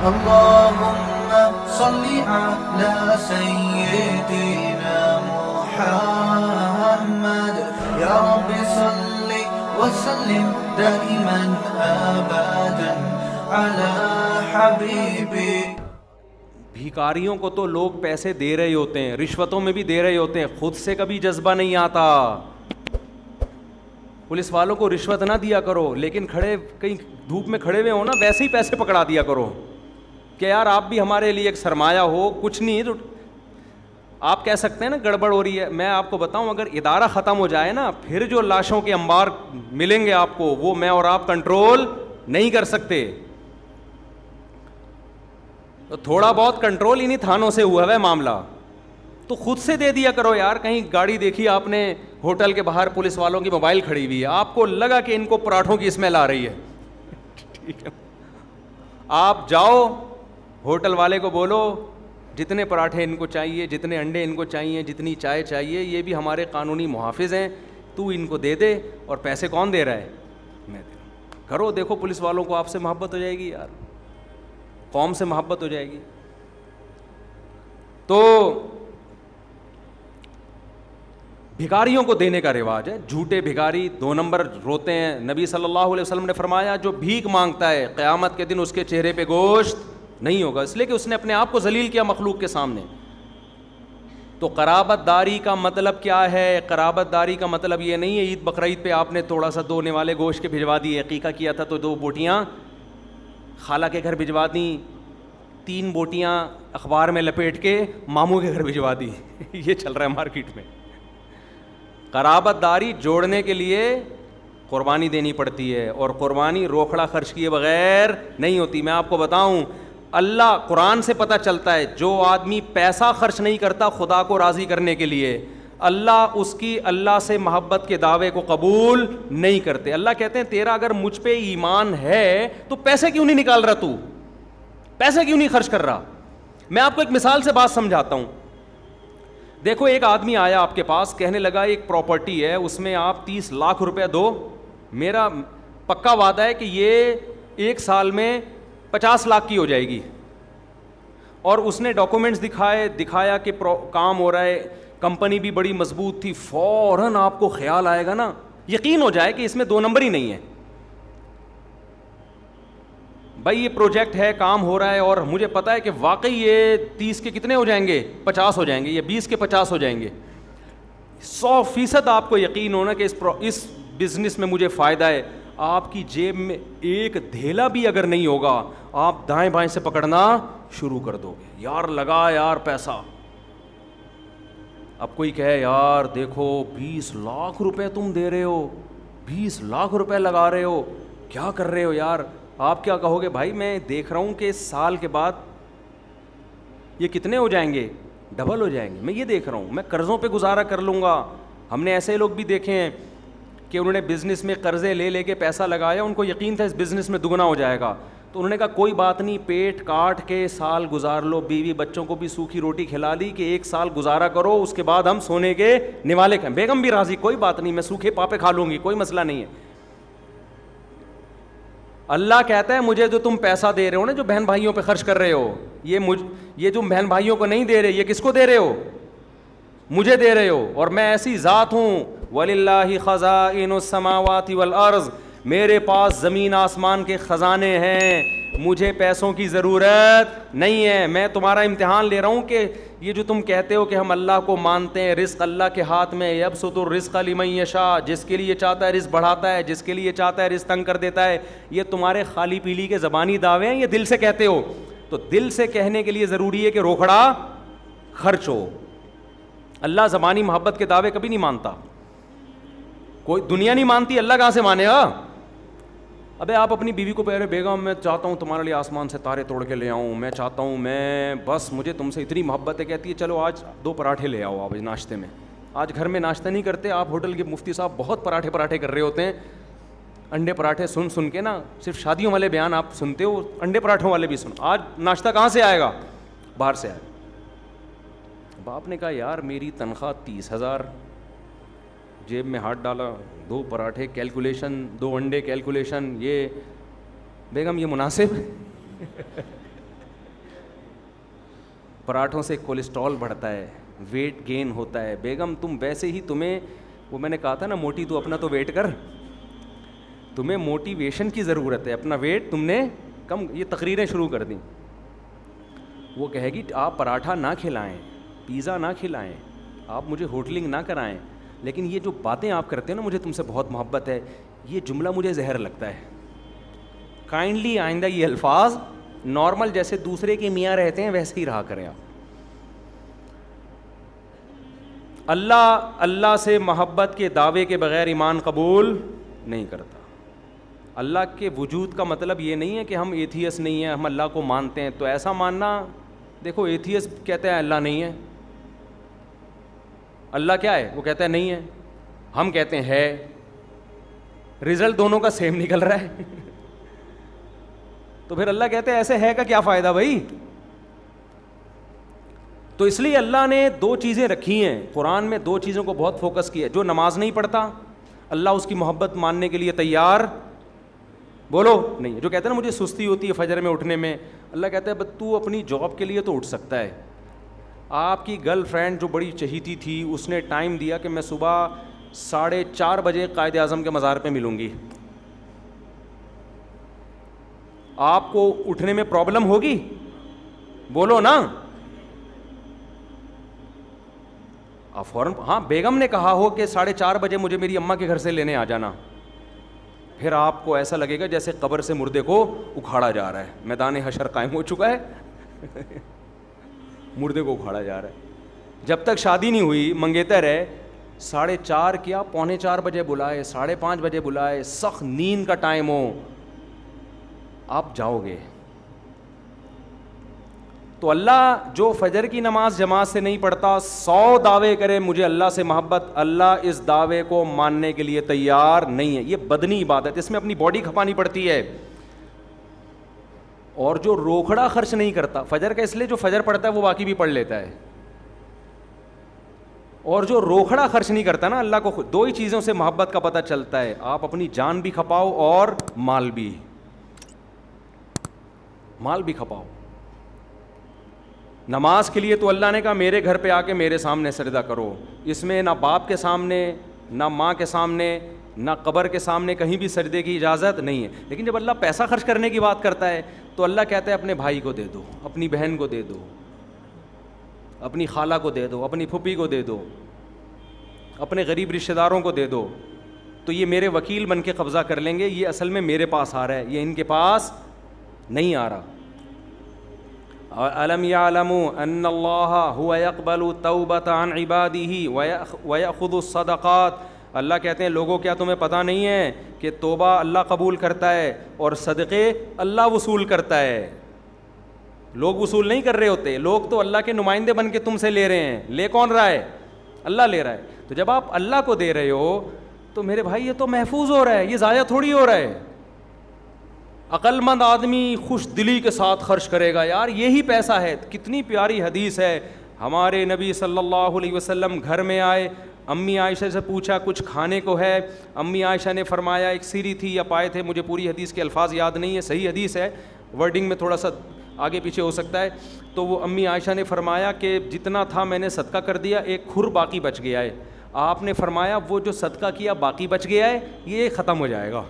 اللهم صل على سيدنا محمد يا رب صل وسلم دائما ابدا على حبيبي. بھیکاریوں کو تو لوگ پیسے دے رہے ہوتے ہیں, رشوتوں میں بھی دے رہے ہوتے ہیں, خود سے کبھی جذبہ نہیں آتا. پولیس والوں کو رشوت نہ دیا کرو, لیکن کھڑے کہیں دھوپ میں کھڑے ہوئے ہو نا, ویسے ہی پیسے پکڑا دیا کرو کہ یار آپ بھی ہمارے لیے ایک سرمایہ ہو. کچھ نہیں, آپ کہہ سکتے ہیں نا گڑبڑ ہو رہی ہے. میں آپ کو بتاؤں, اگر ادارہ ختم ہو جائے نا, پھر جو لاشوں کے انبار ملیں گے آپ کو, وہ میں اور آپ کنٹرول نہیں کر سکتے. تو تھوڑا بہت کنٹرول انہیں تھانوں سے ہوا ہے معاملہ, تو خود سے دے دیا کرو یار. کہیں گاڑی دیکھی آپ نے ہوٹل کے باہر, پولیس والوں کی موبائل کھڑی ہوئی ہے, آپ کو لگا کہ ان کو پراٹھوں کی اسمیل آ رہی ہے, ٹھیک ہے, آپ جاؤ ہوٹل والے کو بولو جتنے پراٹھے ان کو چاہیے, جتنے انڈے ان کو چاہیے, جتنی چائے چاہیے, یہ بھی ہمارے قانونی محافظ ہیں, تو ان کو دے دے. اور پیسے کون دے رہا ہے؟ میں دے رہا ہوں. کرو, دیکھو پولیس والوں کو آپ سے محبت ہو جائے گی یار, قوم سے محبت ہو جائے گی. تو بھکاریوں کو دینے کا رواج ہے. جھوٹے بھکاری 2 نمبر روتے ہیں. نبی صلی اللہ علیہ وسلم نے فرمایا جو بھیک مانگتا ہے قیامت کے دن اس کے چہرے پہ گوشت نہیں ہوگا, اس لیے کہ اس نے اپنے آپ کو ذلیل کیا مخلوق کے سامنے. تو قرابت داری کا مطلب کیا ہے؟ قرابت داری کا مطلب یہ نہیں ہے عید بقرعید پہ آپ نے تھوڑا سا دونے والے گوشت کے بھجوا دیے, عقیقہ کیا تھا تو 2 بوٹیاں خالہ کے گھر بھجوا دیں, 3 بوٹیاں اخبار میں لپیٹ کے ماموں کے گھر بھجوا دی. یہ چل رہا ہے مارکیٹ میں. قرابت داری جوڑنے کے لیے قربانی دینی پڑتی ہے, اور قربانی روکھڑا خرچ کیے بغیر نہیں ہوتی. میں آپ کو بتاؤں, اللہ قرآن سے پتہ چلتا ہے جو آدمی پیسہ خرچ نہیں کرتا خدا کو راضی کرنے کے لیے, اللہ اس کی اللہ سے محبت کے دعوے کو قبول نہیں کرتے. اللہ کہتے ہیں تیرا اگر مجھ پہ ایمان ہے تو پیسے کیوں نہیں نکال رہا, تو پیسے کیوں نہیں خرچ کر رہا. میں آپ کو ایک مثال سے بات سمجھاتا ہوں. دیکھو, ایک آدمی آیا آپ کے پاس, کہنے لگا ایک پراپرٹی ہے, اس میں آپ 30 لاکھ روپے دو, میرا پکا وعدہ ہے کہ یہ 1 سال میں 50 لاکھ کی ہو جائے گی. اور اس نے ڈاکومنٹس دکھایا کہ کام ہو رہا ہے, کمپنی بھی بڑی مضبوط تھی. فوراً آپ کو خیال آئے گا نا, یقین ہو جائے کہ اس میں 2 نمبر ہی نہیں ہے. بھائی یہ پروجیکٹ ہے, کام ہو رہا ہے, اور مجھے پتا ہے کہ واقعی یہ 30 کے کتنے ہو جائیں گے, 50 ہو جائیں گے, یہ 20 کے 50 ہو جائیں گے. 100% آپ کو یقین ہونا کہ اس بزنس میں مجھے فائدہ ہے. آپ کی جیب میں ایک دھیلا بھی اگر نہیں ہوگا, آپ دائیں بائیں سے پکڑنا شروع کر دو گے, یار لگا یار پیسہ. اب کوئی کہے یار دیکھو 20 لاکھ روپے تم دے رہے ہو, 20 لاکھ روپے لگا رہے ہو, کیا کر رہے ہو یار. آپ کیا کہو گے؟ بھائی میں دیکھ رہا ہوں کہ سال کے بعد یہ کتنے ہو جائیں گے, ڈبل ہو جائیں گے. میں یہ دیکھ رہا ہوں, میں قرضوں پہ گزارا کر لوں گا. ہم نے ایسے لوگ بھی دیکھے ہیں کہ انہوں نے بزنس میں قرضے لے کے پیسہ لگایا, ان کو یقین تھا اس بزنس میں دگنا ہو جائے گا, تو انہوں نے کہا کوئی بات نہیں, پیٹ کاٹ کے سال گزار لو, بیوی بچوں کو بھی سوکھی روٹی کھلا دی کہ 1 سال گزارا کرو, اس کے بعد ہم سونے کے نوالے کھائیں. بیگم بھی راضی, کوئی بات نہیں, میں سوکھے پاپے کھا لوں گی, کوئی مسئلہ نہیں ہے. اللہ کہتا ہے مجھے جو تم پیسہ دے رہے ہو نا, جو بہن بھائیوں پہ خرچ کر رہے ہو, یہ جو بہن بھائیوں کو نہیں دے رہے, یہ کس کو دے رہے ہو؟ مجھے دے رہے ہو. اور میں ایسی ذات ہوں, وَلِلَّهِ خَزَائِنُ السَّمَاوَاتِ وَالْأَرْضِ, میرے پاس زمین آسمان کے خزانے ہیں, مجھے پیسوں کی ضرورت نہیں ہے. میں تمہارا امتحان لے رہا ہوں کہ یہ جو تم کہتے ہو کہ ہم اللہ کو مانتے ہیں, رزق اللہ کے ہاتھ میں, یبسط الرزق لمن یشاء, جس کے لیے چاہتا ہے رزق بڑھاتا ہے, جس کے لیے چاہتا ہے رزق تنگ کر دیتا ہے. یہ تمہارے خالی پیلی کے زبانی دعوے ہیں, یہ دل سے کہتے ہو. تو دل سے کہنے کے لیے ضروری ہے کہ روکھڑا خرچ ہو. اللہ زبانی محبت کے دعوے کبھی نہیں مانتا, کوئی دنیا نہیں مانتی, اللہ کہاں سے مانے گا؟ ابے آپ اپنی بیوی کو کہہ رہے بیگم میں چاہتا ہوں تمہارے لیے آسمان سے تارے توڑ کے لے آؤں, میں چاہتا ہوں, میں بس مجھے تم سے اتنی محبت ہے. کہتی ہے چلو آج 2 پراٹھے لے آؤ آپ ناشتے میں. آج گھر میں ناشتہ نہیں کرتے آپ, ہوٹل کے مفتی صاحب بہت پراٹھے کر رہے ہوتے ہیں, انڈے پراٹھے سن کے نا, صرف شادیوں والے بیان آپ سنتے ہو, انڈے پراٹھوں والے بھی سنو. آج ناشتہ کہاں سے آئے گا؟ باہر سے آئے. باپ نے کہا یار میری تنخواہ 30,000, جیب میں ہاتھ ڈالا, 2 پراٹھے کیلکولیشن, 2 انڈے کیلکولیشن, یہ بیگم یہ مناسب پراٹھوں سے کولیسٹرول بڑھتا ہے, ویٹ گین ہوتا ہے. بیگم تم ویسے ہی, تمہیں وہ میں نے کہا تھا نا موٹی تو اپنا تو ویٹ کر, تمہیں موٹیویشن کی ضرورت ہے, اپنا ویٹ تم نے کم. یہ تقریریں شروع کر دیں. وہ کہے گی آپ پراٹھا نہ کھلائیں, پیزا نہ کھلائیں, آپ مجھے ہوٹلنگ نہ کرائیں, لیکن یہ جو باتیں آپ کرتے ہیں نا, مجھے تم سے بہت محبت ہے, یہ جملہ مجھے زہر لگتا ہے. کائنڈلی آئندہ یہ الفاظ نارمل جیسے دوسرے کے میاں رہتے ہیں ویسے ہی رہا کریں آپ. اللہ سے محبت کے دعوے کے بغیر ایمان قبول نہیں کرتا. اللہ کے وجود کا مطلب یہ نہیں ہے کہ ہم ایتھیس نہیں ہیں, ہم اللہ کو مانتے ہیں. تو ایسا ماننا, دیکھو ایتھیس کہتے ہیں اللہ نہیں ہے, اللہ کیا ہے وہ کہتا ہے نہیں ہے, ہم کہتے ہیں ہے, رزلٹ دونوں کا سیم نکل رہا ہے. تو پھر اللہ کہتے ہیں ایسے ہے کا کیا فائدہ بھائی. تو اس لیے اللہ نے دو چیزیں رکھی ہیں قرآن میں, دو چیزوں کو بہت فوکس کیا ہے. جو نماز نہیں پڑھتا اللہ اس کی محبت ماننے کے لیے تیار بولو نہیں. جو کہتے ہیں نا مجھے سستی ہوتی ہے فجر میں اٹھنے میں, اللہ کہتا ہے بس تو اپنی جاب کے لیے تو اٹھ سکتا ہے. آپ کی گرل فرینڈ جو بڑی چہیتی تھی اس نے ٹائم دیا کہ میں صبح 4:30 بجے قائد اعظم کے مزار پہ ملوں گی, آپ کو اٹھنے میں پرابلم ہوگی بولو نا. آپ فوراً ہاں بیگم نے کہا ہو کہ 4:30 بجے مجھے میری اماں کے گھر سے لینے آ جانا, پھر آپ کو ایسا لگے گا جیسے قبر سے مردے کو اکھاڑا جا رہا ہے, میدان حشر قائم ہو چکا ہے, مردے کو اکھاڑا جا رہا ہے. جب تک شادی نہیں ہوئی منگیتر ہے, 4:30 کیا 3:45 بجے بلائے, 5:30 بجے بلائے, سخت نیند کا ٹائم ہو, آپ جاؤ گے. تو اللہ جو فجر کی نماز جماعت سے نہیں پڑھتا 100 دعوے کرے مجھے اللہ سے محبت, اللہ اس دعوے کو ماننے کے لیے تیار نہیں ہے. یہ بدنی عبادت, اس میں اپنی باڈی کھپانی پڑتی ہے. اور جو روکھڑا خرچ نہیں کرتا فجر کا, اس لیے جو فجر پڑھتا ہے وہ باقی بھی پڑھ لیتا ہے, اور جو روکھڑا خرچ نہیں کرتا نا, اللہ کو دو ہی چیزوں سے محبت کا پتہ چلتا ہے, آپ اپنی جان بھی کھپاؤ اور مال بھی کھپاؤ. نماز کے لیے تو اللہ نے کہا میرے گھر پہ آ کے میرے سامنے سجدہ کرو, اس میں نہ باپ کے سامنے نہ ماں کے سامنے نہ قبر کے سامنے کہیں بھی سجدے کی اجازت نہیں ہے. لیکن جب اللہ پیسہ خرچ کرنے کی بات کرتا ہے تو اللہ کہتا ہے اپنے بھائی کو دے دو, اپنی بہن کو دے دو, اپنی خالہ کو دے دو, اپنی پھوپھی کو دے دو, اپنے غریب رشتہ داروں کو دے دو, تو یہ میرے وکیل بن کے قبضہ کر لیں گے, یہ اصل میں میرے پاس آ رہا ہے, یہ ان کے پاس نہیں آ رہا. أَلَمْ يَعْلَمُوا أَنَّ اللَّهَ هُوَ يَقْبَلُ التَّوْبَةَ عَنْ عِبَادِهِ وَيَأْخُذُ الصَّدَقَاتِ. اللہ کہتے ہیں لوگوں کیا تمہیں پتہ نہیں ہے کہ توبہ اللہ قبول کرتا ہے اور صدقے اللہ وصول کرتا ہے. لوگ وصول نہیں کر رہے ہوتے, لوگ تو اللہ کے نمائندے بن کے تم سے لے رہے ہیں. لے کون رہا ہے؟ اللہ لے رہا ہے. تو جب آپ اللہ کو دے رہے ہو تو میرے بھائی یہ تو محفوظ ہو رہا ہے, یہ ضائع تھوڑی ہو رہا ہے. عقل مند آدمی خوش دلی کے ساتھ خرچ کرے گا, یار یہی پیسہ ہے. کتنی پیاری حدیث ہے, ہمارے نبی صلی اللہ علیہ وسلم گھر میں آئے, امی عائشہ سے پوچھا کچھ کھانے کو ہے, امی عائشہ نے فرمایا ایک سیری تھی یا پائے تھے, مجھے پوری حدیث کے الفاظ یاد نہیں ہے, صحیح حدیث ہے, ورڈنگ میں تھوڑا سا آگے پیچھے ہو سکتا ہے. تو وہ امی عائشہ نے فرمایا کہ جتنا تھا میں نے صدقہ کر دیا, ایک کھر باقی بچ گیا ہے. آپ نے فرمایا وہ جو صدقہ کیا باقی بچ گیا ہے یہ ختم ہو جائے گا.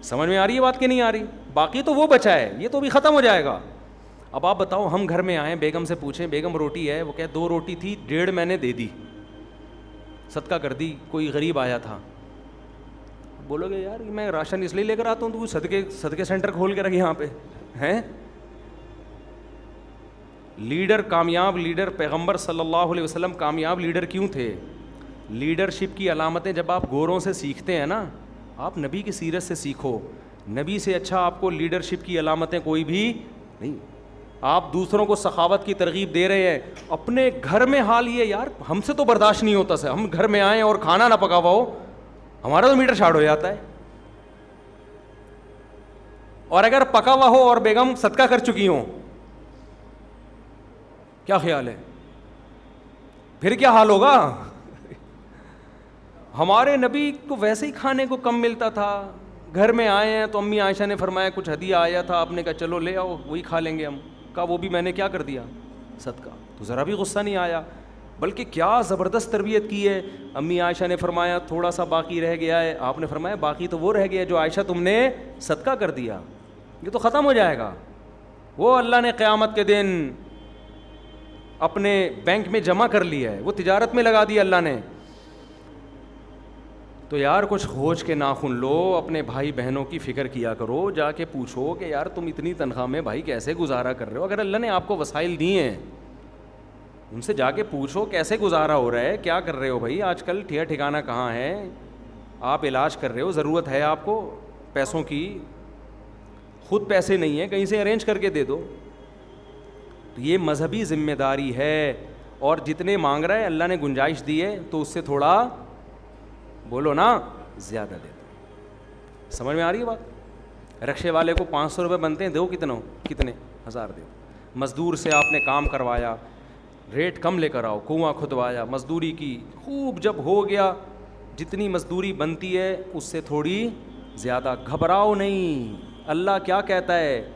سمجھ میں آ رہی ہے بات کہ نہیں آ رہی؟ باقی تو وہ بچا ہے, یہ تو بھی ختم ہو جائے گا. اب آپ بتاؤ, ہم گھر میں آئیں, بیگم سے پوچھیں بیگم روٹی ہے, وہ کہ 2 روٹی تھی 1.5 میں نے دے دی, صدقہ کر دی. کوئی غریب آیا تھا, بولو گے یار میں راشن اس لیے لے کر آتا ہوں تو صدقے سینٹر کھول کے رکھ یہاں پہ ہیں. لیڈر, کامیاب لیڈر, پیغمبر صلی اللہ علیہ وسلم کامیاب لیڈر کیوں تھے؟ لیڈرشپ کی علامتیں جب آپ گوروں سے سیکھتے ہیں نا, آپ نبی کی سیرت سے سیکھو. نبی سے اچھا آپ کو لیڈرشپ کی علامتیں کوئی بھی نہیں. آپ دوسروں کو سخاوت کی ترغیب دے رہے ہیں, اپنے گھر میں حال یہ یار ہم سے تو برداشت نہیں ہوتا سے, ہم گھر میں آئیں اور کھانا نہ پکا ہوا ہو, ہمارا تو میٹر شارٹ ہو جاتا ہے. اور اگر پکا ہوا ہو اور بیگم صدقہ کر چکی ہوں, کیا خیال ہے پھر کیا حال ہوگا؟ ہمارے نبی کو ویسے ہی کھانے کو کم ملتا تھا, گھر میں آئے ہیں تو امی عائشہ نے فرمایا کچھ ہدیہ آیا تھا, آپ نے کہا چلو لے آؤ وہی کھا لیں گے ہم. کہا وہ بھی میں نے کیا کر دیا, صدقہ. تو ذرا بھی غصہ نہیں آیا, بلکہ کیا زبردست تربیت کی ہے. امی عائشہ نے فرمایا تھوڑا سا باقی رہ گیا ہے, آپ نے فرمایا باقی تو وہ رہ گیا جو عائشہ تم نے صدقہ کر دیا, یہ تو ختم ہو جائے گا. وہ اللہ نے قیامت کے دن اپنے بینک میں جمع کر لیا ہے, وہ تجارت میں لگا دیا اللہ نے. تو یار کچھ کھوج کے ناخن لو, اپنے بھائی بہنوں کی فکر کیا کرو, جا کے پوچھو کہ یار تم اتنی تنخواہ میں بھائی کیسے گزارا کر رہے ہو. اگر اللہ نے آپ کو وسائل دیے ہیں ان سے جا کے پوچھو کیسے گزارا ہو رہا ہے, کیا کر رہے ہو بھائی, آج کل ٹھکانہ کہاں ہے, آپ علاج کر رہے ہو, ضرورت ہے آپ کو پیسوں کی, خود پیسے نہیں ہیں کہیں سے ارینج کر کے دے دو. تو یہ مذہبی ذمہ داری ہے. اور جتنے مانگ رہا ہے اللہ نے گنجائش دی ہے تو اس سے تھوڑا بولو نا زیادہ دے دو. سمجھ میں آ رہی ہے بات؟ رکشے والے کو 500 روپے بنتے ہیں, دو کتنے 1000 دے. مزدور سے آپ نے کام کروایا, ریٹ کم لے کر آؤ, کنواں کھدوایا, مزدوری کی, خوب جب ہو گیا جتنی مزدوری بنتی ہے اس سے تھوڑی زیادہ. گھبراؤ نہیں. اللہ کیا کہتا ہے,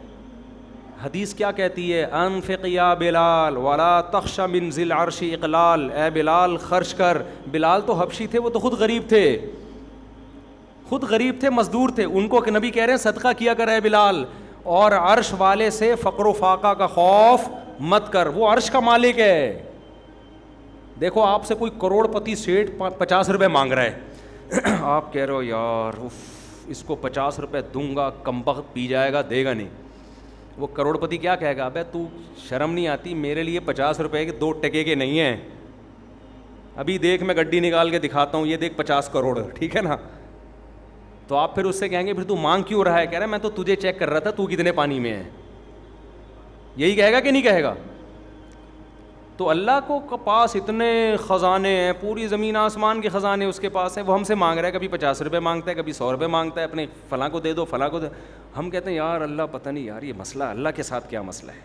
حدیث کیا کہتی ہے, انفق یا بلال ولا تخش من ذی العرش اقلال, اے بلال خرچ کر. بلال تو حبشی تھے, وہ تو خود غریب تھے, مزدور تھے, ان کو کہ نبی کہہ رہے ہیں صدقہ کیا کر اے بلال, اور عرش والے سے فقر و فاقہ کا خوف مت کر, وہ عرش کا مالک ہے. دیکھو آپ سے کوئی کروڑ پتی سیٹ 50 روپے مانگ رہا ہے, آپ کہہ رہے ہو یار اس کو 50 روپے دوں گا, کمبخت پی جائے گا, دے گا نہیں. وہ کروڑ پتی کیا کہے گا, ابے تو شرم نہیں آتی, میرے لیے 50 روپے کے 2 ٹکے کے نہیں ہیں, ابھی دیکھ میں گڈی نکال کے دکھاتا ہوں, یہ دیکھ 50 کروڑ, ٹھیک ہے نا. تو آپ پھر اس سے کہیں گے پھر تو مانگ کیوں رہا ہے, کہہ رہا ہے میں تو تجھے چیک کر رہا تھا تو کتنے پانی میں ہے. یہی کہے گا کہ نہیں کہے گا؟ تو اللہ کو پاس اتنے خزانے ہیں, پوری زمین آسمان کے خزانے اس کے پاس ہیں, وہ ہم سے مانگ رہا ہے, کبھی 50 روپے مانگتا ہے, کبھی 100 روپے مانگتا ہے, اپنے فلاں کو دے دو, فلاں کو دے. ہم کہتے ہیں یار اللہ پتہ نہیں یار یہ مسئلہ اللہ کے ساتھ کیا مسئلہ ہے,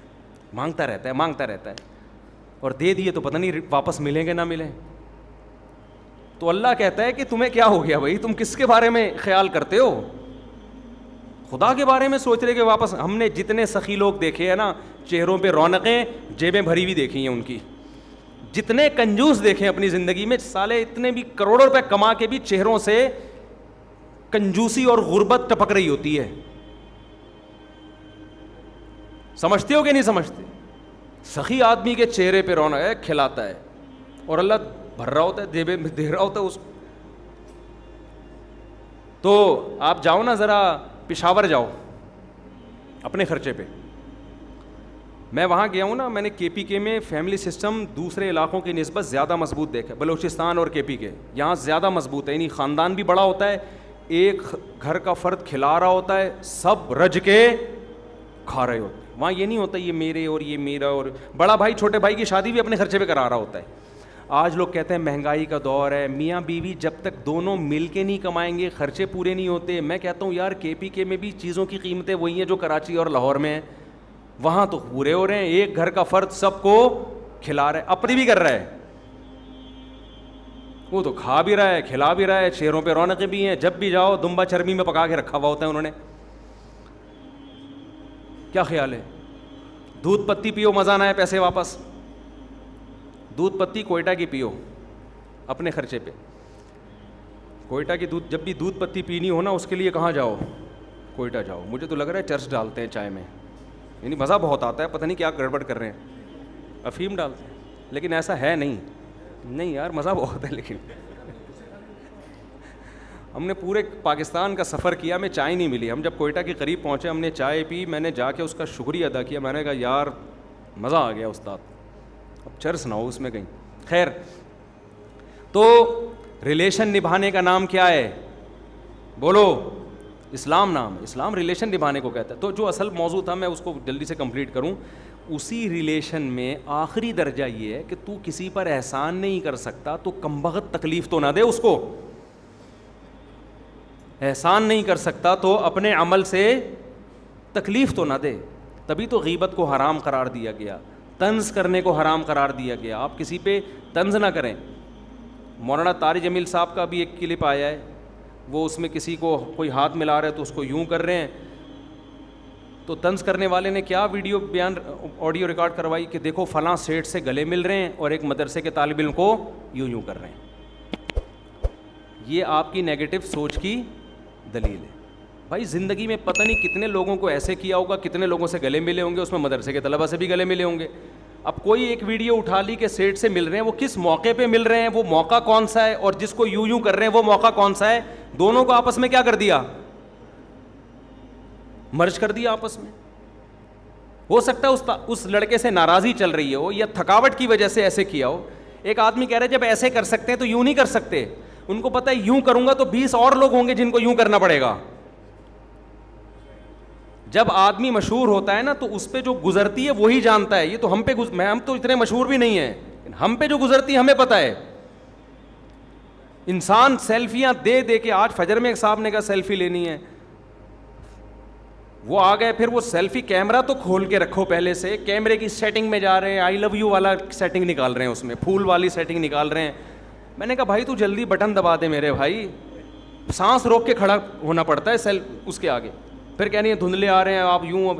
مانگتا رہتا ہے اور دے دیے تو پتہ نہیں واپس ملیں گے نہ ملیں. تو اللہ کہتا ہے کہ تمہیں کیا ہو گیا بھائی, تم کس کے بارے میں خیال کرتے ہو, خدا کے بارے میں سوچ رہے کہ واپس. ہم نے جتنے سخی لوگ دیکھے ہیں نا, چہروں پہ رونقیں, جیبیں بھری ہوئی دیکھی ہیں ان کی. جتنے کنجوس دیکھیں اپنی زندگی میں, سالے اتنے بھی کروڑوں روپے کما کے بھی چہروں سے کنجوسی اور غربت ٹپک رہی ہوتی ہے. سمجھتے ہو کہ نہیں سمجھتے؟ سخی آدمی کے چہرے پہ رونق ہے, کھلاتا ہے, اور اللہ بھر رہا ہوتا ہے, جیبیں میں دے رہا ہوتا ہے اس کو. تو آپ جاؤ نا ذرا پشاور جاؤ اپنے خرچے پہ. میں وہاں گیا ہوں نا, میں نے کے پی کے میں فیملی سسٹم دوسرے علاقوں کی نسبت زیادہ مضبوط دیکھا. بلوچستان اور کے پی کے یہاں زیادہ مضبوط ہے, یعنی خاندان بھی بڑا ہوتا ہے, ایک گھر کا فرد کھلا رہا ہوتا ہے, سب رج کے کھا رہے ہوتے ہیں. وہاں یہ نہیں ہوتا یہ میرے اور یہ میرا, اور بڑا بھائی چھوٹے بھائی کی شادی بھی اپنے خرچے پہ کرا رہا ہوتا ہے. آج لوگ کہتے ہیں مہنگائی کا دور ہے, میاں بیوی جب تک دونوں مل کے نہیں کمائیں گے خرچے پورے نہیں ہوتے. میں کہتا ہوں یار کے پی کے میں بھی چیزوں کی قیمتیں وہی ہیں جو کراچی اور لاہور میں ہیں, وہاں تو پورے ہو رہے ہیں, ایک گھر کا فرد سب کو کھلا رہا ہے, اپنی بھی کر رہا ہے, وہ تو کھا بھی رہا ہے کھلا بھی رہا ہے, چہروں پہ رونقیں بھی ہیں. جب بھی جاؤ دمبا چرمی میں پکا کے رکھا ہوا ہوتا ہے انہوں نے. کیا خیال ہے؟ دودھ پتی پیو, مزہ نہ ہے پیسے واپس. دودھ پتی کوئٹہ کی پیو اپنے خرچے پہ. کوئٹہ کی دودھ, جب بھی دودھ پتی پینی ہو نا اس کے لیے کہاں جاؤ, کوئٹہ جاؤ. مجھے تو لگ رہا ہے چرچ ڈالتے ہیں چائے میں, یعنی مزہ بہت آتا ہے, پتہ نہیں کیا گڑبڑ کر رہے ہیں, افیم ڈالتے ہیں, لیکن ایسا ہے نہیں یار مزہ بہت ہے. لیکن ہم نے پورے پاکستان کا سفر کیا, میں چائے نہیں ملی. ہم جب کوئٹہ کے قریب پہنچے ہم نے چائے پی, میں نے جا کے اس کا شکریہ ادا کیا, میں نے کہا یار مزہ آ گیا استاد, اب چرس نہ ہو اس میں کہیں. خیر, تو ریلیشن نبھانے کا نام کیا ہے بولو؟ اسلام نام ہے. اسلام ریلیشن نبھانے کو کہتا ہے. تو جو اصل موضوع تھا میں اس کو جلدی سے کمپلیٹ کروں. اسی ریلیشن میں آخری درجہ یہ ہے کہ تو کسی پر احسان نہیں کر سکتا تو کمبخت تکلیف تو نہ دے اس کو. احسان نہیں کر سکتا تو اپنے عمل سے تکلیف تو نہ دے. تبھی تو غیبت کو حرام قرار دیا گیا, طنز کرنے کو حرام قرار دیا گیا. آپ کسی پہ طنز نہ کریں. مولانا طارق جمیل صاحب کا بھی ایک کلپ آیا ہے, وہ اس میں کسی کو کوئی ہاتھ ملا رہا ہے تو اس کو یوں کر رہے ہیں, تو طنز کرنے والے نے کیا ویڈیو بیان آڈیو ریکارڈ کروائی کہ دیکھو فلاں سیٹ سے گلے مل رہے ہیں اور ایک مدرسے کے طالب علم کو یوں کر رہے ہیں. یہ آپ کی نیگیٹو سوچ کی دلیل ہے. بھائی زندگی میں پتہ نہیں کتنے لوگوں کو ایسے کیا ہوگا, کتنے لوگوں سے گلے ملے ہوں گے, اس میں مدرسے کے طلبہ سے بھی گلے ملے ہوں گے. اب کوئی ایک ویڈیو اٹھا لی کہ سیٹ سے مل رہے ہیں, وہ کس موقع پہ مل رہے ہیں, وہ موقع کون سا ہے, اور جس کو یوں کر رہے ہیں وہ موقع کون سا ہے, دونوں کو آپس میں کیا کر دیا, مرج کر دیا آپس میں. ہو سکتا ہے اس لڑکے سے ناراضی چل رہی ہو یا تھکاوٹ کی وجہ سے ایسے کیا ہو. ایک آدمی کہہ رہا ہے جب ایسے کر سکتے ہیں تو یوں نہیں کر سکتے. ان کو پتہ ہے یوں کروں گا تو 20 اور لوگ ہوں گے جن کو یوں کرنا پڑے گا. جب آدمی مشہور ہوتا ہے نا تو اس پہ جو گزرتی ہے وہی جانتا ہے. یہ تو ہم پہ ہم تو اتنے مشہور بھی نہیں ہیں, ہم پہ جو گزرتی ہے ہمیں پتہ ہے. انسان سیلفیاں دے دے کے, آج فجر میں ایک صاحب نے کہا سیلفی لینی ہے, وہ آ گئے, پھر وہ سیلفی کیمرہ تو کھول کے رکھو پہلے سے, کیمرے کی سیٹنگ میں جا رہے ہیں, آئی لو یو والا سیٹنگ نکال رہے ہیں, اس میں پھول والی سیٹنگ نکال رہے ہیں. میں نے کہا بھائی تو جلدی بٹن دبا دے میرے بھائی, سانس روک کے کھڑا ہونا پڑتا ہے اس کے آگے. پھر کہہ رہی ہیں دھندلے آ رہے ہیں آپ یوں. اب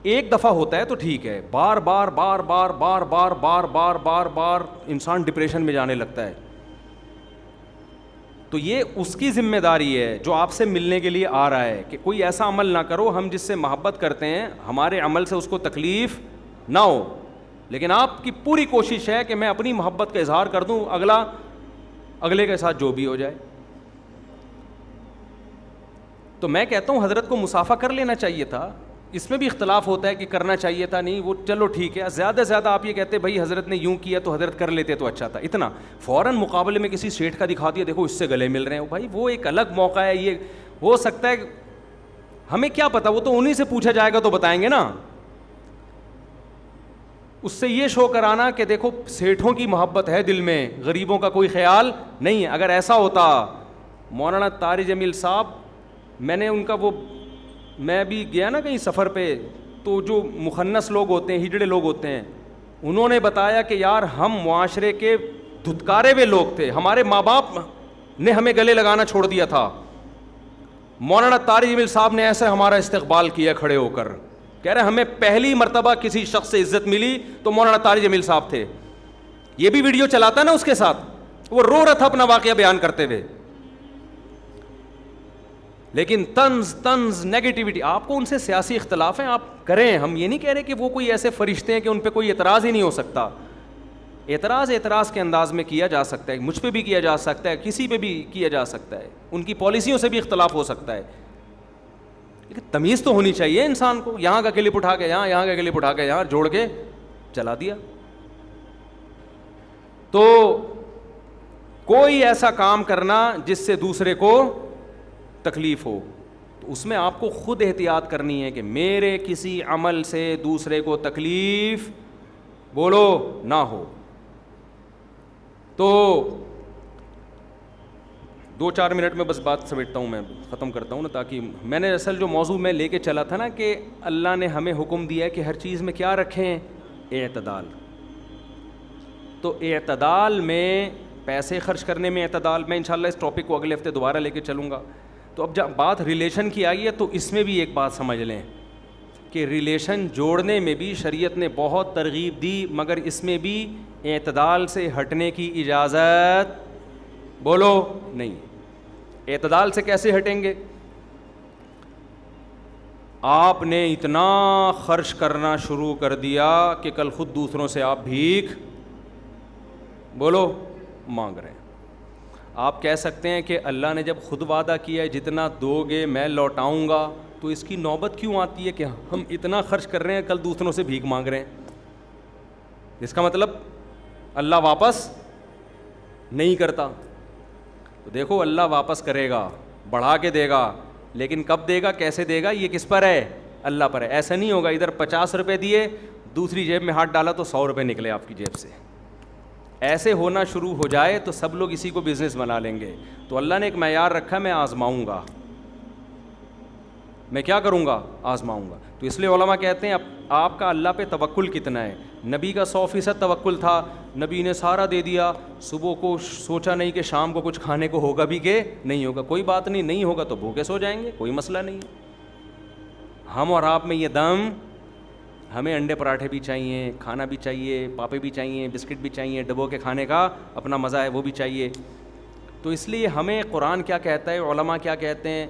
ایک دفعہ ہوتا ہے تو ٹھیک ہے, بار بار بار بار بار بار بار بار بار بار انسان ڈپریشن میں جانے لگتا ہے. تو یہ اس کی ذمہ داری ہے جو آپ سے ملنے کے لیے آ رہا ہے کہ کوئی ایسا عمل نہ کرو, ہم جس سے محبت کرتے ہیں ہمارے عمل سے اس کو تکلیف نہ ہو, لیکن آپ کی پوری کوشش ہے کہ میں اپنی محبت کا اظہار کر دوں, اگلے کے ساتھ جو بھی ہو جائے. تو میں کہتا ہوں حضرت کو مسافہ کر لینا چاہیے تھا. اس میں بھی اختلاف ہوتا ہے کہ کرنا چاہیے تھا نہیں, وہ چلو ٹھیک ہے. زیادہ سے زیادہ آپ یہ کہتے بھائی حضرت نے یوں کیا تو حضرت کر لیتے تو اچھا تھا. اتنا فوراً مقابلے میں کسی سیٹ کا دکھا دیا دیکھو اس سے گلے مل رہے ہیں, بھائی وہ ایک الگ موقع ہے. یہ ہو سکتا ہے, ہمیں کیا پتا, وہ تو انہی سے پوچھا جائے گا تو بتائیں گے نا. اس سے یہ شو کرانا کہ دیکھو سیٹھوں کی محبت ہے دل میں, غریبوں کا کوئی خیال نہیں ہے. اگر ایسا ہوتا, مولانا طارق جمیل صاحب, میں نے ان کا میں بھی گیا نا کہیں سفر پہ, تو جو مخنث لوگ ہوتے ہیں, ہجڑے لوگ ہوتے ہیں, انہوں نے بتایا کہ یار ہم معاشرے کے دھتکارے ہوئے لوگ تھے, ہمارے ماں باپ نے ہمیں گلے لگانا چھوڑ دیا تھا. مولانا طارق جمیل صاحب نے ایسے ہمارا استقبال کیا کھڑے ہو کر, کہہ رہے ہمیں پہلی مرتبہ کسی شخص سے عزت ملی تو مولانا طارق جمیل صاحب تھے. یہ بھی ویڈیو چلاتا نا اس کے ساتھ, وہ رو رہا تھا اپنا واقعہ بیان کرتے ہوئے. لیکن طنز نیگیٹیوٹی, آپ کو ان سے سیاسی اختلاف ہیں آپ کریں, ہم یہ نہیں کہہ رہے کہ وہ کوئی ایسے فرشتے ہیں کہ ان پہ کوئی اعتراض ہی نہیں ہو سکتا. اعتراض کے انداز میں کیا جا سکتا ہے, مجھ پہ بھی کیا جا سکتا ہے, کسی پہ بھی کیا جا سکتا ہے, ان کی پالیسیوں سے بھی اختلاف ہو سکتا ہے, لیکن تمیز تو ہونی چاہیے انسان کو. یہاں کا کلپ اٹھا کے یہاں کا کلپ اٹھا کے یہاں جوڑ کے چلا دیا. تو کوئی ایسا کام کرنا جس سے دوسرے کو تکلیف ہو, تو اس میں آپ کو خود احتیاط کرنی ہے کہ میرے کسی عمل سے دوسرے کو تکلیف بولو نہ ہو. تو 2-4 منٹ میں بس بات سمیٹتا ہوں, میں ختم کرتا ہوں نا, تاکہ میں نے اصل جو موضوع میں لے کے چلا تھا نا کہ اللہ نے ہمیں حکم دیا ہے کہ ہر چیز میں کیا رکھیں, اعتدال. تو اعتدال میں پیسے خرچ کرنے میں اعتدال, میں انشاءاللہ اس ٹاپک کو اگلے ہفتے دوبارہ لے کے چلوں گا. تو اب جب بات ریلیشن کی آئی ہے تو اس میں بھی ایک بات سمجھ لیں کہ ریلیشن جوڑنے میں بھی شریعت نے بہت ترغیب دی, مگر اس میں بھی اعتدال سے ہٹنے کی اجازت بولو نہیں. اعتدال سے کیسے ہٹیں گے؟ آپ نے اتنا خرچ کرنا شروع کر دیا کہ کل خود دوسروں سے آپ بھیک بولو مانگ رہے ہیں. آپ کہہ سکتے ہیں کہ اللہ نے جب خود وعدہ کیا ہے جتنا دو گے میں لوٹاؤں گا, تو اس کی نوبت کیوں آتی ہے کہ ہم اتنا خرچ کر رہے ہیں کل دوسروں سے بھیک مانگ رہے ہیں؟ اس کا مطلب اللہ واپس نہیں کرتا. تو دیکھو اللہ واپس کرے گا, بڑھا کے دے گا, لیکن کب دے گا, کیسے دے گا, یہ کس پر ہے, اللہ پر ہے. ایسا نہیں ہوگا ادھر 50 روپے دیے, دوسری جیب میں ہاتھ ڈالا تو 100 روپے نکلے آپ کی جیب سے. ایسے ہونا شروع ہو جائے تو سب لوگ اسی کو بزنس بنا لیں گے. تو اللہ نے ایک معیار رکھا, میں آزماؤں گا, میں کیا کروں گا, آزماؤں گا. تو اس لیے علماء کہتے ہیں آپ کا اللہ پہ توکل کتنا ہے. نبی کا 100% توکل تھا, نبی نے سارا دے دیا, صبح کو سوچا نہیں کہ شام کو کچھ کھانے کو ہوگا بھی کہ نہیں ہوگا. کوئی بات نہیں, نہیں ہوگا تو بھوکے سو جائیں گے, کوئی مسئلہ نہیں. ہم اور آپ میں یہ دم، ہمیں انڈے پراٹھے بھی چاہیے، کھانا بھی چاہیے، پاپے بھی چاہیے، بسکٹ بھی چاہیے، ڈبو کے کھانے کا اپنا مزہ ہے وہ بھی چاہیے. تو اس لیے ہمیں قرآن کیا کہتا ہے، علماء کیا کہتے ہیں،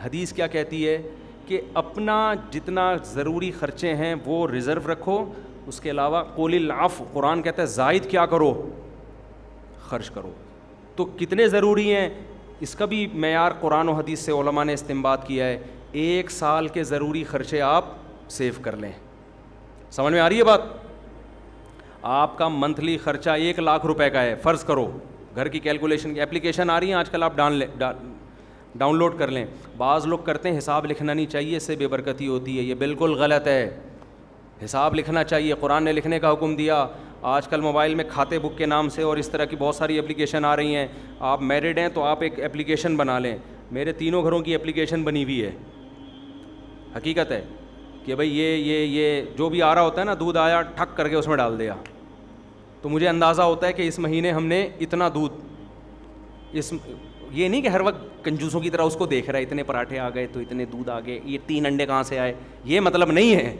حدیث کیا کہتی ہے کہ اپنا جتنا ضروری خرچے ہیں وہ ریزرو رکھو. اس کے علاوہ قول العفو، قرآن کہتا ہے زائد کیا کرو، خرچ کرو. تو کتنے ضروری ہیں اس کا بھی معیار قرآن و حدیث سے علماء نے استنباط کیا ہے. 1 سال کے ضروری خرچے آپ سیو کر لیں. سمجھ میں آ رہی ہے بات؟ آپ کا منتھلی خرچہ 1 لاکھ روپے کا ہے فرض کرو. گھر کی کیلکولیشن کی اپلیکیشن آ رہی ہیں آج کل، آپ ڈاؤن لوڈ کر لیں. بعض لوگ کرتے ہیں حساب لکھنا نہیں چاہیے، اس سے بے برکتی ہوتی ہے. یہ بالکل غلط ہے. حساب لکھنا چاہیے، قرآن نے لکھنے کا حکم دیا. آج کل موبائل میں کھاتے بک کے نام سے اور اس طرح کی بہت ساری اپلیکیشن آ رہی ہیں. آپ میرڈ ہیں تو آپ ایک اپلیکیشن بنا لیں. میرے تینوں گھروں کی اپلیکیشن بنی ہوئی ہے. حقیقت ہے کہ بھائی یہ جو بھی آ رہا ہوتا ہے نا، دودھ آیا ٹھک کر کے اس میں ڈال دیا، تو مجھے اندازہ ہوتا ہے کہ اس مہینے ہم نے اتنا دودھ. یہ نہیں کہ ہر وقت کنجوسوں کی طرح اس کو دیکھ رہا ہے، اتنے پراٹھے آ گئے تو اتنے دودھ آ گئے، یہ 3 انڈے کہاں سے آئے. یہ مطلب نہیں ہے.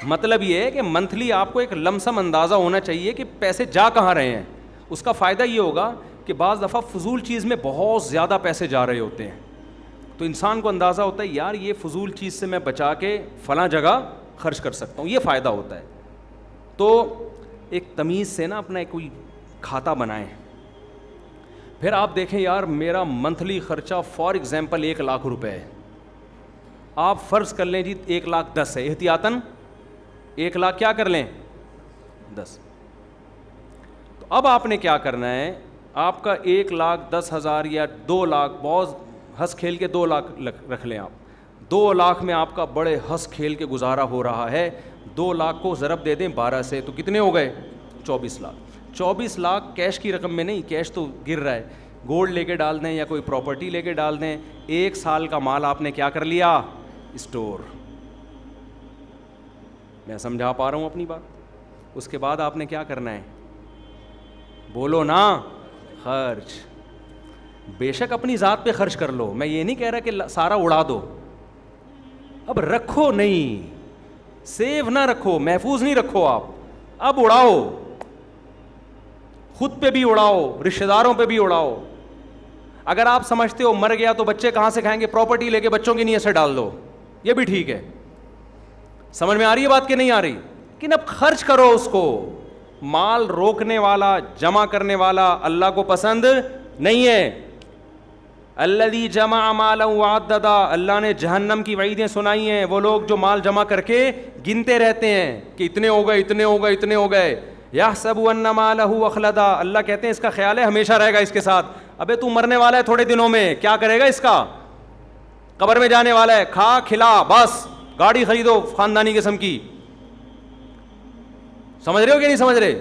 مطلب یہ ہے کہ منتھلی آپ کو ایک لمسم اندازہ ہونا چاہیے کہ پیسے جا کہاں رہے ہیں. اس کا فائدہ یہ ہوگا کہ بعض دفعہ فضول چیز میں بہت زیادہ پیسے جا رہے ہوتے ہیں، تو انسان کو اندازہ ہوتا ہے یار یہ فضول چیز سے میں بچا کے فلاں جگہ خرچ کر سکتا ہوں. یہ فائدہ ہوتا ہے. تو ایک تمیز سے نا اپنا کوئی کھاتا بنائیں. پھر آپ دیکھیں یار میرا منتھلی خرچہ فار ایگزامپل 1 لاکھ روپے ہے. آپ فرض کر لیں جی 1,10,000 ہے، احتیاطاً 1 لاکھ کیا کر لیں 10. تو اب آپ نے کیا کرنا ہے، آپ کا 1,10,000 یا 2 لاکھ، بہت ہنس کھیل کے 2 لاکھ رکھ لیں آپ. 2 لاکھ میں آپ کا بڑے ہنس کھیل کے گزارا ہو رہا ہے. 2 لاکھ کو ضرب دے دیں 12 سے تو کتنے ہو گئے 24 لاکھ. 24 لاکھ کیش کی رقم میں نہیں، کیش تو گر رہا ہے. گولڈ لے کے ڈال دیں یا کوئی پراپرٹی لے کے ڈال دیں. 1 سال کا مال آپ نے کیا کر لیا، اسٹور. میں سمجھا پا رہا ہوں اپنی بات؟ اس کے بعد آپ نے کیا کرنا ہے، بولو نا، خرچ. بے شک اپنی ذات پہ خرچ کر لو، میں یہ نہیں کہہ رہا کہ سارا اڑا دو. اب رکھو نہیں، سیو نہ رکھو، محفوظ نہیں رکھو آپ. اب اڑاؤ، خود پہ بھی اڑاؤ، رشتہ داروں پہ بھی اڑاؤ. اگر آپ سمجھتے ہو مر گیا تو بچے کہاں سے کھائیں گے، پراپرٹی لے کے بچوں کی نیت سے ڈال دو، یہ بھی ٹھیک ہے. سمجھ میں آ رہی ہے بات کہ نہیں آ رہی؟ لیکن اب خرچ کرو اس کو. مال روکنے والا، جمع کرنے والا اللہ کو پسند نہیں ہے. الذی جمع مالا وعددا، اللہ نے جہنم کی وعیدیں سنائی ہیں. وہ لوگ جو مال جمع کر کے گنتے رہتے ہیں کہ اتنے ہو گئے، اتنے ہو گئے، اتنے ہو گئے. یحسب ان مالہ اخلدا، اللہ کہتے ہیں اس کا خیال ہے ہمیشہ رہے گا اس کے ساتھ. ابے تو مرنے والا ہے تھوڑے دنوں میں، کیا کرے گا اس کا، قبر میں جانے والا ہے، کھا کھلا بس، گاڑی خریدو خاندانی قسم کی. سمجھ رہے ہو کہ نہیں سمجھ رہے؟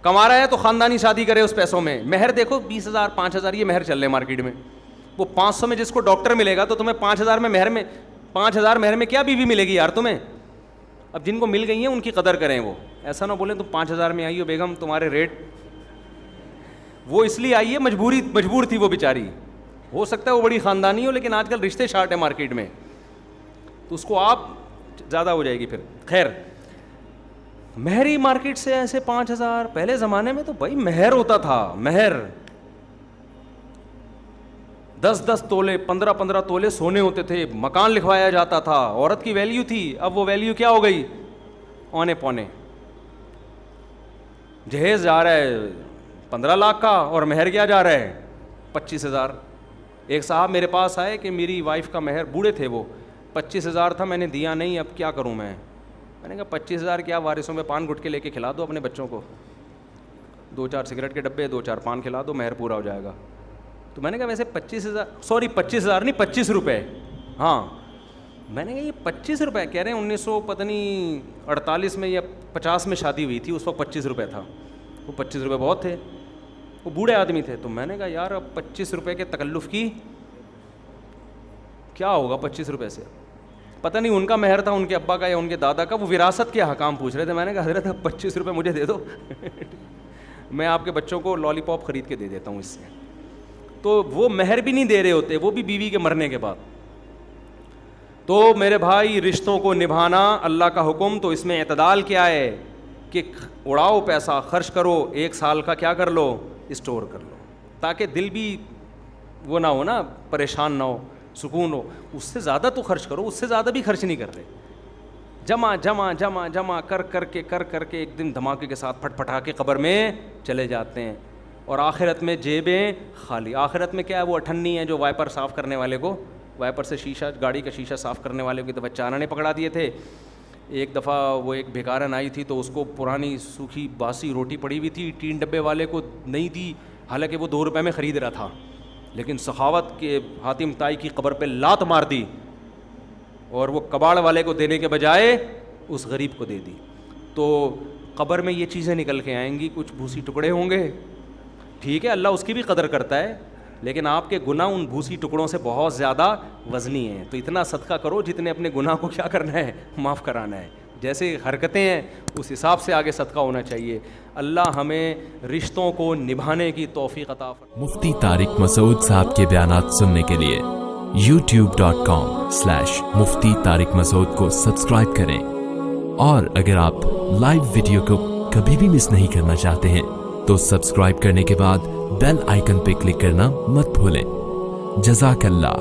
کما رہا ہے تو خاندانی شادی کرے اس پیسوں میں. مہر دیکھو 20,000 5,000 یہ مہر چل رہے مارکیٹ میں. وہ 500 میں جس کو ڈاکٹر ملے گا تو تمہیں 5,000 میں مہر میں 5,000 مہر میں کیا بیوی ملے گی یار تمہیں. اب جن کو مل گئی ہیں ان کی قدر کریں. وہ ایسا نہ بولیں تم 5,000 میں آئی ہو بیگم تمہارے ریٹ. وہ اس لیے آئی ہے مجبور تھی وہ بیچاری. ہو سکتا ہے وہ بڑی خاندانی ہو لیکن آج کل رشتے شارٹ ہے مارکیٹ میں, تو اس کو آپ زیادہ ہو جائے گی پھر. خیر, مہر ہی مارکیٹ سے ایسے 5,000. پہلے زمانے میں تو بھائی مہر ہوتا تھا, مہر 10-10 تولے 15-15 تولے سونے ہوتے تھے, مکان لکھوایا جاتا تھا, عورت کی ویلیو تھی. اب وہ ویلیو کیا ہو گئی, اونے پونے. جہیز جا رہا ہے 15 لاکھ کا اور مہر کیا جا رہا ہے 25,000. ایک صاحب میرے پاس آئے کہ میری وائف کا مہر, بوڑھے تھے وہ, 25,000 تھا, میں نے دیا نہیں, اب کیا کروں میں نے کہا 25,000 کیا, وارثوں میں پان گٹکے لے کے کھلا دو اپنے بچوں کو, 2-4 سگریٹ کے ڈبے, 2-4 پان کھلا دو, مہر پورا ہو جائے گا. تو میں نے کہا ویسے 25,000 نہیں 25 روپے. ہاں, میں نے کہا یہ 25 روپے کہہ رہے ہیں, 1948 میں یا 50 میں شادی ہوئی تھی, اس وقت 25 روپے تھا. وہ 25 روپے بہت تھے, وہ بوڑھے آدمی تھے. تو میں نے کہا یار اب 25 روپے کے تکلف کی کیا ہوگا 25 روپے سے. پتہ نہیں ان کا مہر تھا, ان کے ابا کا یا ان کے دادا کا, وہ وراثت کے حکام پوچھ رہے تھے. میں نے کہا حضرت 25 روپے مجھے دے دو میں آپ کے بچوں کو لالی پاپ خرید کے دے دیتا ہوں اس سے. تو وہ مہر بھی نہیں دے رہے ہوتے, وہ بھی بیوی کے مرنے کے بعد. تو میرے بھائی رشتوں کو نبھانا اللہ کا حکم, تو اس میں اعتدال کیا ہے کہ اڑاؤ پیسہ, خرچ کرو, 1 سال کا کیا کر لو, اسٹور کر لو, تاکہ دل بھی وہ نہ ہو نا, پریشان نہ ہو, سکون ہو. اس سے زیادہ تو خرچ کرو, اس سے زیادہ بھی خرچ نہیں کر رہے. جمع جمع جمع جمع کر کے ایک دن دھماکے کے ساتھ پھٹ پھٹا کے قبر میں چلے جاتے ہیں, اور آخرت میں جیبیں خالی. آخرت میں کیا ہے, وہ اٹھنی ہے جو وائپر صاف کرنے والے کو, وائپر سے شیشہ, گاڑی کا شیشہ صاف کرنے والے کو دفعہ چارہ نے پکڑا دیے تھے. ایک دفعہ وہ ایک بھیکارن آئی تھی, تو اس کو پرانی سوکھی باسی روٹی پڑی ہوئی تھی, 3 ڈبے والے کو نہیں دی, حالانکہ وہ 2 روپے میں خرید رہا تھا, لیکن سخاوت کے حاتم طائی کی قبر پہ لات مار دی, اور وہ کباڑ والے کو دینے کے بجائے اس غریب کو دے دی. تو قبر میں یہ چیزیں نکل کے آئیں گی, کچھ بھوسی ٹکڑے ہوں گے, ٹھیک ہے, اللہ اس کی بھی قدر کرتا ہے, لیکن آپ کے گناہ ان بھوسی ٹکڑوں سے بہت زیادہ وزنی ہیں. تو اتنا صدقہ کرو جتنے اپنے گناہ کو کیا کرنا ہے, معاف کرانا ہے. جیسے حرکتیں ہیں اس حساب سے آگے صدقہ ہونا چاہیے. اللہ ہمیں رشتوں کو نبھانے کی توفیق عطا فرمائے. مفتی طارق مسعود صاحب کے بیانات سننے کے لیے youtube.com/مفتی طارق مسعود کو سبسکرائب کریں, اور اگر آپ لائیو ویڈیو کو کبھی بھی مس نہیں کرنا چاہتے ہیں تو سبسکرائب کرنے کے بعد بیل آئیکن پہ کلک کرنا مت بھولیں. جزاک اللہ.